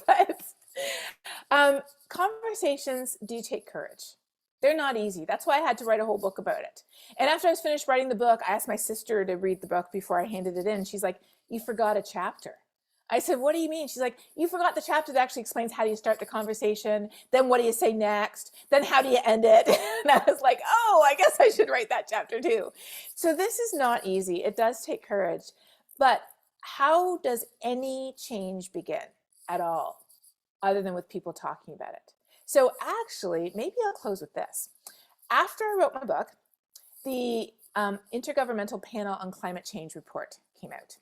But conversations do take courage. They're not easy. That's why I had to write a whole book about it. And after I was finished writing the book, I asked my sister to read the book before I handed it in. She's like, you forgot a chapter. I said, what do you mean? She's like, you forgot the chapter that actually explains how do you start the conversation, then what do you say next, then how do you end it? And I was like, oh, I guess I should write that chapter too. So this is not easy. It does take courage. But how does any change begin at all, other than with people talking about it? So actually, maybe I'll close with this. After I wrote my book, the Intergovernmental Panel on Climate Change report came out.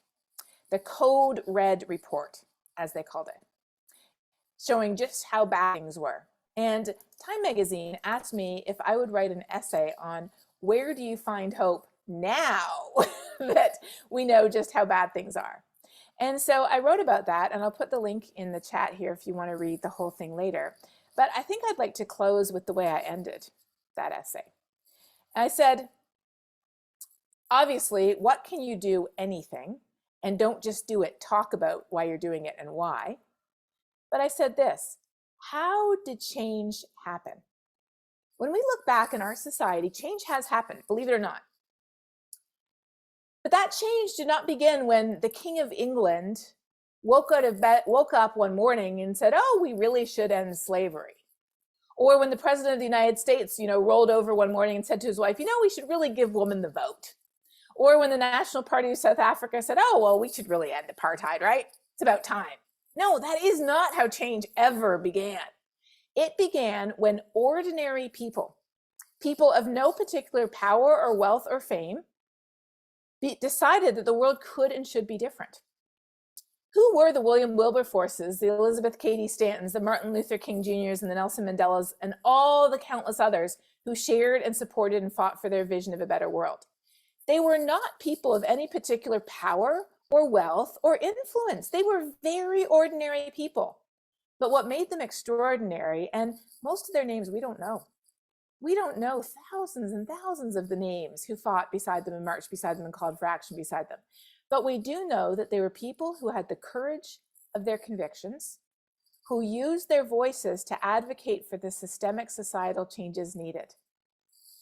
The Code Red report, as they called it, showing just how bad things were. And Time magazine asked me if I would write an essay on where do you find hope now that we know just how bad things are. And so I wrote about that, and I'll put the link in the chat here if you want to read the whole thing later. But I think I'd like to close with the way I ended that essay. I said, obviously, what can you do? Anything. And don't just do it, talk about why you're doing it and why. But I said this, how did change happen? When we look back in our society, change has happened, believe it or not. But that change did not begin when the King of England woke up one morning and said, oh, we really should end slavery. Or when the President of the United States, rolled over one morning and said to his wife, we should really give women the vote. Or when the National Party of South Africa said, oh, well, we should really end apartheid, right? It's about time. No, that is not how change ever began. It began when ordinary people of no particular power or wealth or fame, decided that the world could and should be different. Who were the William Wilberforces, the Elizabeth Cady Stantons, the Martin Luther King Jr.'s and the Nelson Mandelas, and all the countless others who shared and supported and fought for their vision of a better world? They were not people of any particular power or wealth or influence. They were very ordinary people. But what made them extraordinary, and most of their names we don't know. We don't know thousands and thousands of the names who fought beside them and marched beside them and called for action beside them. But we do know that they were people who had the courage of their convictions, who used their voices to advocate for the systemic societal changes needed.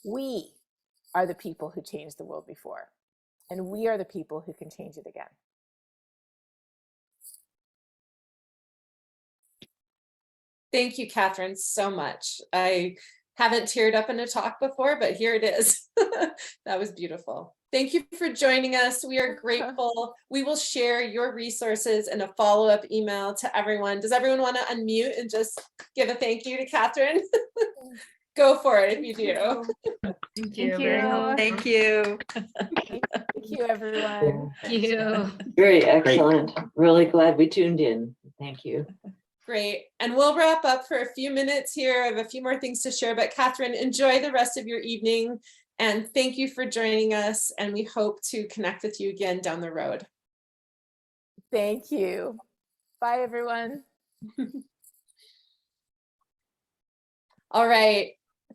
We are the people who changed the world before, and we are the people who can change it again. Thank you, Katharine, so much. I haven't teared up in a talk before, but here it is. That was beautiful. Thank you for joining us. We are grateful. We will share your resources in a follow-up email to everyone. Does everyone want to unmute and just give a thank you to Katharine? Go for it if you do. Thank you. Thank you. Thank you, everyone. Thank you. Very excellent. Really glad we tuned in. Thank you. Great. And we'll wrap up for a few minutes here. I have a few more things to share, but Katharine, enjoy the rest of your evening. And thank you for joining us. And we hope to connect with you again down the road. Thank you. Bye, everyone. All right.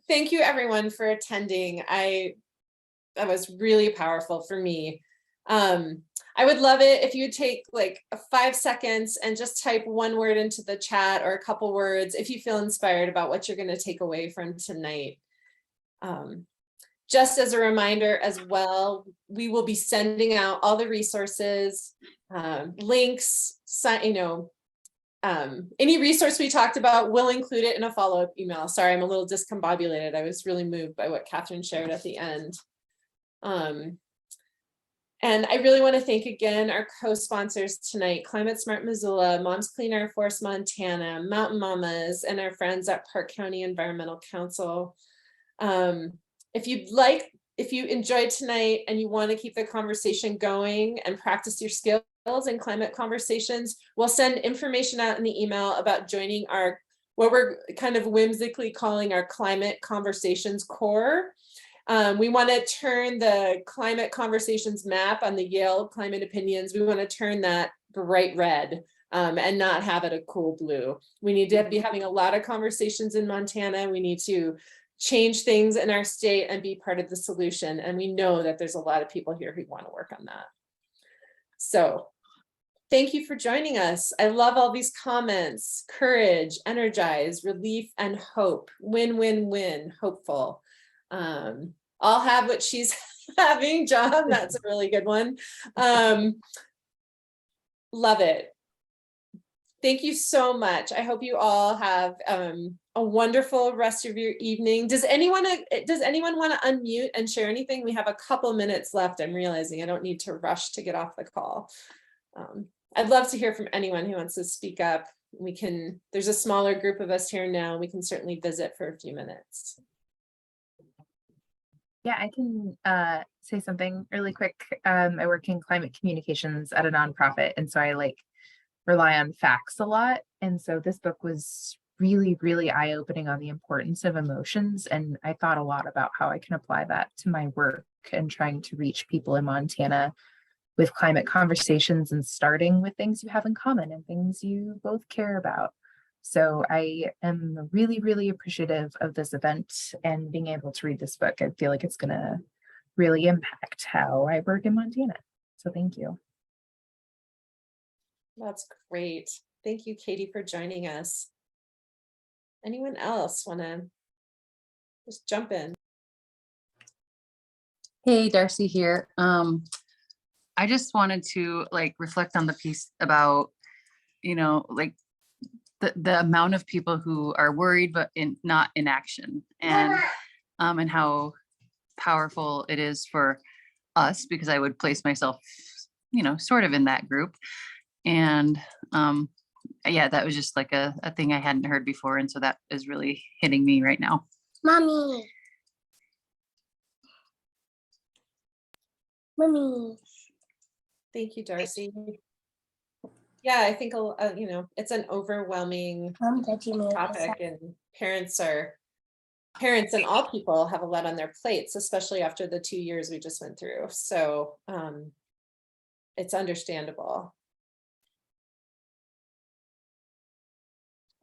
Thank you, everyone, for attending. That was really powerful for me. I would love it if you would take like 5 seconds and just type one word into the chat or a couple words if you feel inspired about what you're going to take away from tonight. Just as a reminder as well, we will be sending out all the resources, links, any resource we talked about, we'll include it in a follow-up email. Sorry, I'm a little discombobulated. I was really moved by what Katharine shared at the end. And I really want to thank again our co-sponsors tonight, Climate Smart Missoula, Moms Clean Air Force Montana, Mountain Mamas, and our friends at Park County Environmental Council. If you enjoyed tonight and you want to keep the conversation going and practice your skills in climate conversations, we'll send information out in the email about joining what we're kind of whimsically calling our Climate Conversations Core. We want to turn the climate conversations map on the Yale Climate Opinions. We want to turn that bright red and not have it a cool blue. We need to be having a lot of conversations in Montana. We need to change things in our state and be part of the solution. And we know that there's a lot of people here who want to work on that. So thank you for joining us. I love all these comments: courage, energize, relief, and hope. Win, win, win, hopeful. I'll have what she's having, John. That's a really good one. Love it. Thank you so much. I hope you all have a wonderful rest of your evening. Does anyone want to unmute and share anything? We have a couple minutes left. I'm realizing I don't need to rush to get off the call. I'd love to hear from anyone who wants to speak up. There's a smaller group of us here now. We can certainly visit for a few minutes. Yeah, I can say something really quick. I work in climate communications at a nonprofit, and so I rely on facts a lot. And so this book was really, really eye-opening on the importance of emotions. And I thought a lot about how I can apply that to my work and trying to reach people in Montana with climate conversations and starting with things you have in common and things you both care about. So I am really, really appreciative of this event and being able to read this book. I feel like it's going to really impact how I work in Montana. So thank you. That's great. Thank you, Katie, for joining us. Anyone else want to just jump in? Hey, Darcy here. I just wanted to reflect on the piece about, the amount of people who are worried but not in action, and how powerful it is for us, because I would place myself, sort of in that group. And yeah, that was just a thing I hadn't heard before. And so that is really hitting me right now. Mommy. Thank you, Darcy. Yeah, I think it's an overwhelming topic, and parents and all people have a lot on their plates, especially after the 2 years we just went through. So it's understandable.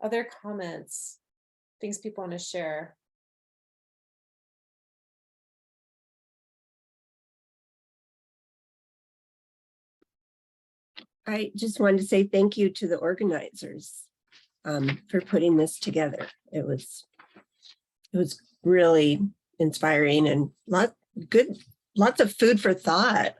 Other comments, things people want to share? I just wanted to say thank you to the organizers for putting this together. It was really inspiring and lots of food for thought.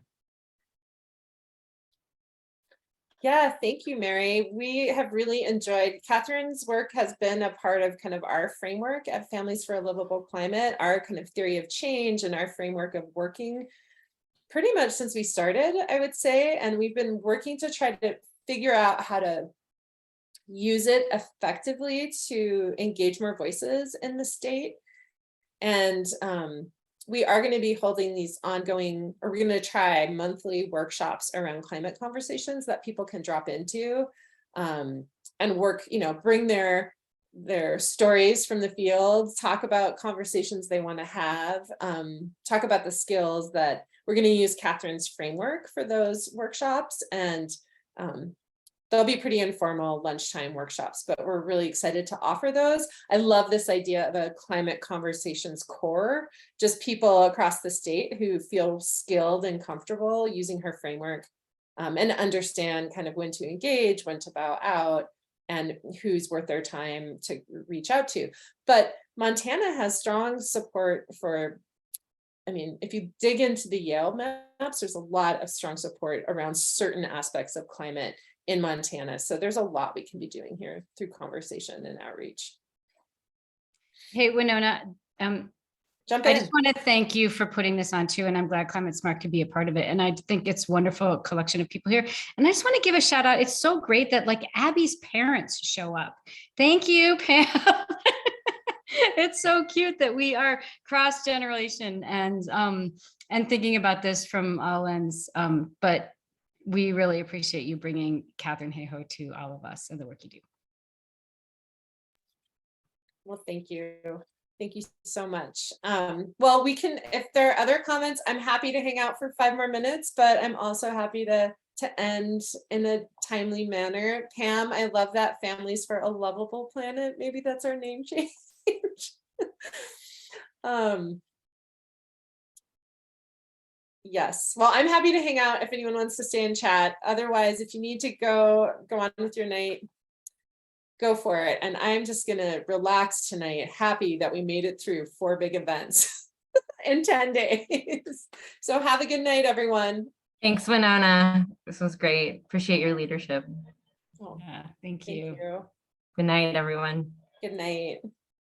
Yeah, thank you, Mary. We have really enjoyed, Katharine's work has been a part of kind of our framework at Families for a Livable Climate, our kind of theory of change and our framework of working pretty much since we started, I would say. And we've been working to try to figure out how to use it effectively to engage more voices in the state. And we are going to be holding these ongoing, or we're going to try monthly workshops around climate conversations that people can drop into and work, bring their stories from the field, talk about conversations they want to have, talk about the skills that we're going to use Katharine's framework for those workshops. And they'll be pretty informal lunchtime workshops, but we're really excited to offer those. I love this idea of a climate conversations core, just people across the state who feel skilled and comfortable using her framework and understand kind of when to engage, when to bow out, and who's worth their time to reach out to. But Montana has strong support for, if you dig into the Yale maps, there's a lot of strong support around certain aspects of climate in Montana. So there's a lot we can be doing here through conversation and outreach. Hey, Winona, Jump I in. just want to thank you for putting this on too, and I'm glad Climate Smart could be a part of it. And I think it's a wonderful collection of people here. And I just want to give a shout out. It's so great that Abby's parents show up. Thank you, Pam. It's so cute that we are cross-generation and thinking about this from all ends. But we really appreciate you bringing Katharine Hayhoe to all of us and the work you do. Well, thank you. Thank you so much. Well, we can, if there are other comments, I'm happy to hang out for 5 more minutes, but I'm also happy to end in a timely manner. Pam, I love that, Families for a Livable Planet. Maybe that's our name change. Yes, well, I'm happy to hang out if anyone wants to stay and chat. Otherwise, if you need to go on with your night, go for it. And I'm just gonna relax tonight, happy that we made it through 4 big events in 10 days. So have a good night, everyone. Thanks, Winona. This was great. Appreciate your leadership. Oh, Yeah, thank you. Good night, everyone. Good night.